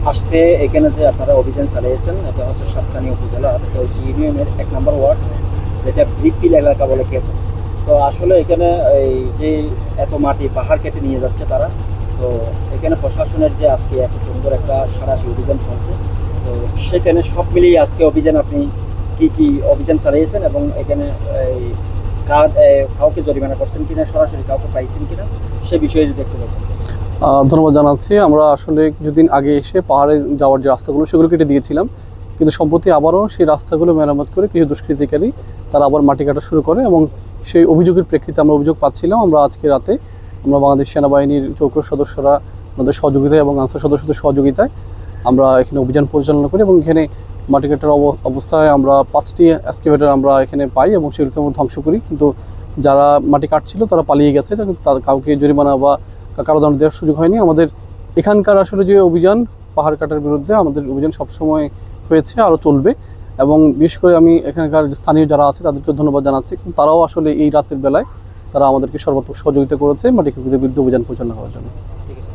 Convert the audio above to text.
আসতে এখানে যে আপনারা অভিযান চালিয়েছেন, এটা হচ্ছে সাতকানিয়া উপজেলা ইউনিয়নের ১ নম্বর ওয়ার্ড, যেটা ব্রিকফিল এলাকা বলে খ্যাত। তো আসলে এখানে এই যে এত মাটি পাহাড় কেটে নিয়ে যাচ্ছে তারা, তো এখানে প্রশাসনের যে আজকে এত সুন্দর একটা সাঁড়াশি অভিযান চলছে, তো সেখানে সব মিলিয়ে আজকে অভিযান আপনি কি অভিযান চালিয়েছেন এবং এখানে এই কাউকে জরিমানা করছেন কিনা, সরাসরি কাউকে পাইছেন কিনা, সে বিষয়ে যদি একটু বলতেন। ধন্যবাদ জানাচ্ছি। আমরা আসলে কিছুদিন আগে এসে পাহাড়ে যাওয়ার যে রাস্তাগুলো সেগুলো কেটে দিয়েছিলাম, কিন্তু সম্প্রতি আবারও সেই রাস্তাগুলো মেরামত করে কিছু দুষ্কৃতিকারী তারা আবার মাটি কাটা শুরু করে, এবং সেই অভিযোগের প্রেক্ষিতে আমরা অভিযোগ পাচ্ছিলাম। আমরা আজকে রাতে আমরা বাংলাদেশ সেনাবাহিনীর চৌকস সদস্যরা আমাদের সহযোগিতায় এবং আনসার সদস্যদের সহযোগিতায় আমরা এখানে অভিযান পরিচালনা করি, এবং এখানে মাটি কাটার অবস্থায় আমরা 5টি এক্সকেভেটর আমরা এখানে পাই এবং সেগুলোকে আমরা ধ্বংস করি। কিন্তু যারা মাটি কাটছিল তারা পালিয়ে গেছে, তাদের কাউকে জরিমানা বা কারাদণ্ড দেওয়ার সুযোগ হয়নি। আমাদের এখানকার আসলে যে অভিযান পাহাড় কাটার বিরুদ্ধে, আমাদের অভিযান সবসময় হয়েছে, আরও চলবে। এবং বিশেষ করে আমি এখানকার স্থানীয় যারা আছে তাদেরকে ধন্যবাদ জানাচ্ছি, কিন্তু তারাও আসলে এই রাতের বেলায় তারা আমাদেরকে সর্বাত্মক সহযোগিতা করেছে মাটি কাটার বিরুদ্ধে অভিযান পরিচালনা করার জন্য।